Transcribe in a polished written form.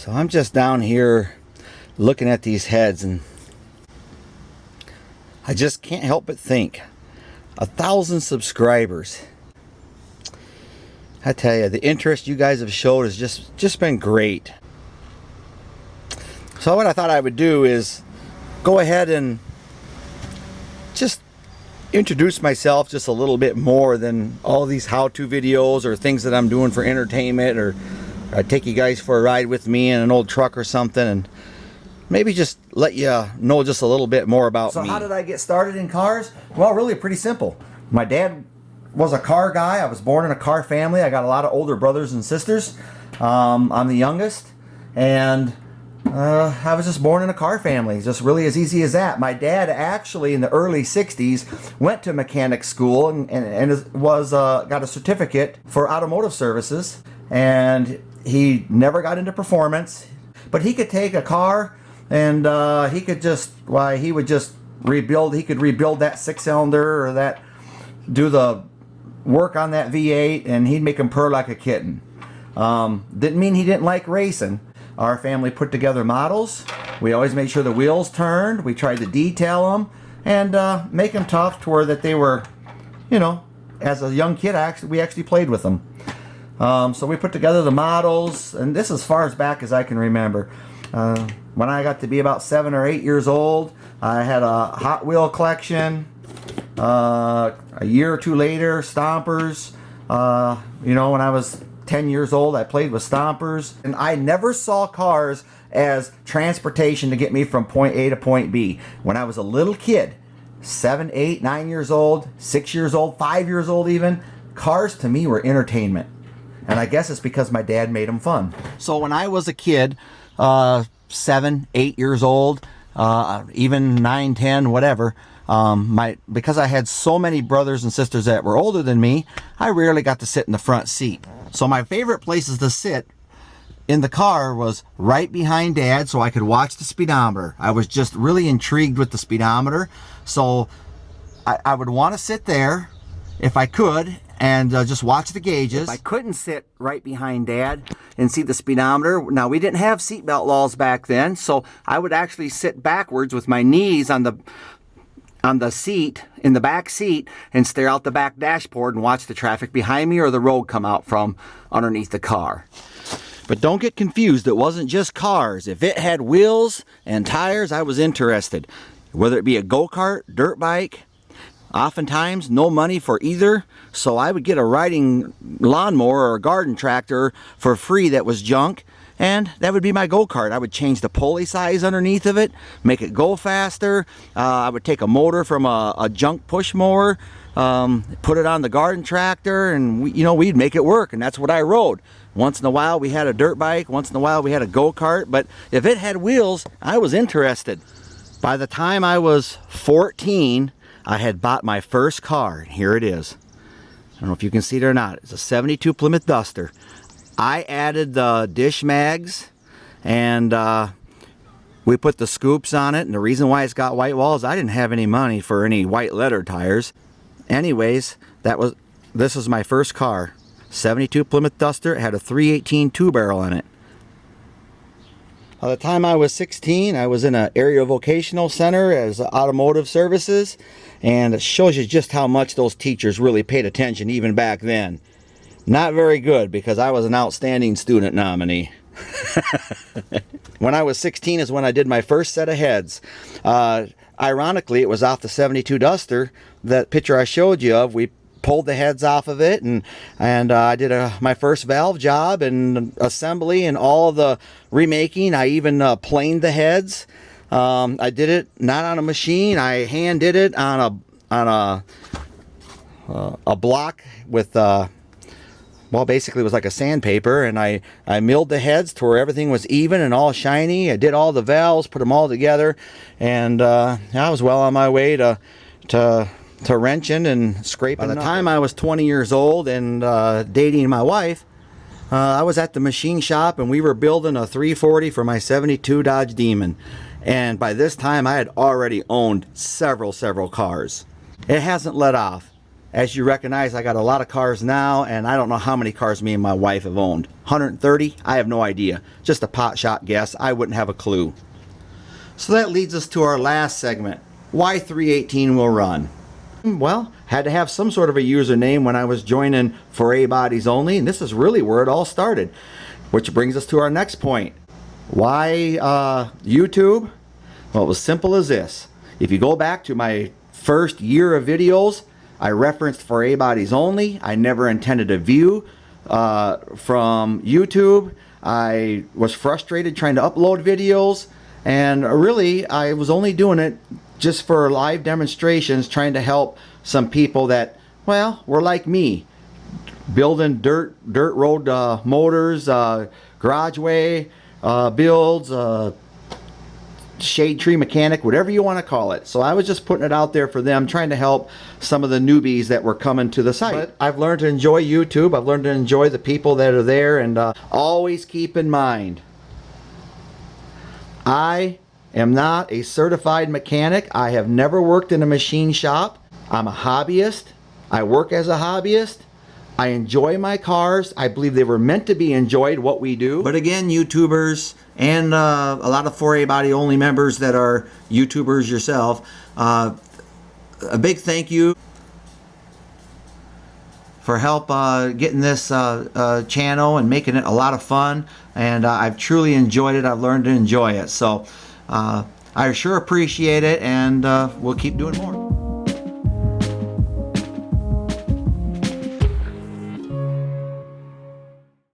So I'm just down here looking at these heads, and I just can't help but think, 1,000 subscribers. I tell you, the interest you guys have showed has just been great. So what I thought I would do is go ahead and just introduce myself just a little bit more than all these how-to videos or things that I'm doing for entertainment, or I take you guys for a ride with me in an old truck or something, and maybe just let you know just a little bit more about me. So how did I get started in cars? Well, really pretty simple. My dad was a car guy. I was born in a car family. I got a lot of older brothers and sisters. I'm the youngest, and I was just born in a car family. Just really as easy as that. My dad actually in the early 60s went to mechanic school and got a certificate for automotive services, and he never got into performance, but he could take a car and he could rebuild that 6-cylinder, or that, do the work on that V8, and he'd make him purr like a kitten. Didn't mean he didn't like racing. Our family put together models. We always made sure the wheels turned. We tried to detail them and make them tough to where that they were, as a young kid, we actually played with them. So we put together the models, and this is as far as back as I can remember. When I got to be about 7 or 8 years old, I had a Hot Wheel collection. A year or two later, Stompers. When I was 10 years old, I played with Stompers. And I never saw cars as transportation to get me from point A to point B. When I was a little kid, 7, 8, 9 years old, 6 years old, 5 years old even, cars to me were entertainment. And I guess it's because my dad made them fun. So when I was a kid, 7, 8 years old, even 9, 10, whatever, because I had so many brothers and sisters that were older than me, I rarely got to sit in the front seat. So my favorite places to sit in the car was right behind Dad, so I could watch the speedometer. I was just really intrigued with the speedometer, so I would want to sit there if I could and just watch the gauges. If I couldn't sit right behind Dad and see the speedometer, now we didn't have seatbelt laws back then, so I would actually sit backwards with my knees on the seat, in the back seat, and stare out the back dashboard and watch the traffic behind me or the road come out from underneath the car. But don't get confused, it wasn't just cars. If it had wheels and tires, I was interested. Whether it be a go-kart, dirt bike, oftentimes no money for either, so I would get a riding lawnmower or a garden tractor for free that was junk, and that would be my go-kart. I would change the pulley size underneath of it, make it go faster. I would take a motor from a junk push mower, put it on the garden tractor, and we'd make it work, and that's what I rode. Once in a while we had a dirt bike, once in a while we had a go-kart, but if it had wheels, I was interested. By the time I was 14, I had bought my first car, and here it is. I don't know if you can see it or not. It's a 72 Plymouth Duster. I added the dish mags, and we put the scoops on it, and the reason why it's got white walls, I didn't have any money for any white letter tires. Anyways, this was my first car. 72 Plymouth Duster. It had a 318 two-barrel on it. By the time I was 16, I was in an area vocational center as automotive services, and it shows you just how much those teachers really paid attention even back then. Not very good, because I was an outstanding student nominee. When I was 16 is when I did my first set of heads. Ironically, it was off the 72 Duster. That picture I showed you of, we pulled the heads off of it, and I did my first valve job and assembly and all of the remaking. I even planed the heads. I did it not on a machine. I hand did it on a block with basically it was like a sandpaper, and I milled the heads to where everything was even and all shiny. I did all the valves, put them all together, and I was well on my way to wrenching and scraping. By the time I was 20 years old and dating my wife, I was at the machine shop, and we were building a 340 for my 72 Dodge Demon. And by this time I had already owned several cars. It hasn't let off. As you recognize, I got a lot of cars now, and I don't know how many cars me and my wife have owned. 130? I have no idea. Just a pot shot guess. I wouldn't have a clue. So that leads us to our last segment. Why 318 will run? Well, had to have some sort of a username when I was joining For A Bodies Only, and this is really where it all started. Which brings us to our next point. Why YouTube? Well, it was simple as this. If you go back to my first year of videos, I referenced For A Bodies Only. I never intended a view from YouTube. I was frustrated trying to upload videos, and really I was only doing it just for live demonstrations, trying to help some people that, well, were like me, building dirt road motors, garageway builds, shade tree mechanic, whatever you want to call it. So I was just putting it out there for them, trying to help some of the newbies that were coming to the site. But I've learned to enjoy YouTube. I've learned to enjoy the people that are there, and always keep in mind, I am not a certified mechanic. I have never worked in a machine shop. I'm a hobbyist. I work as a hobbyist. I enjoy my cars. I believe they were meant to be enjoyed, what we do. But again, YouTubers and a lot of 4A Body Only members that are YouTubers yourself, a big thank you for help getting this channel and making it a lot of fun. And I've truly enjoyed it. I've learned to enjoy it. So I sure appreciate it, and we'll keep doing more.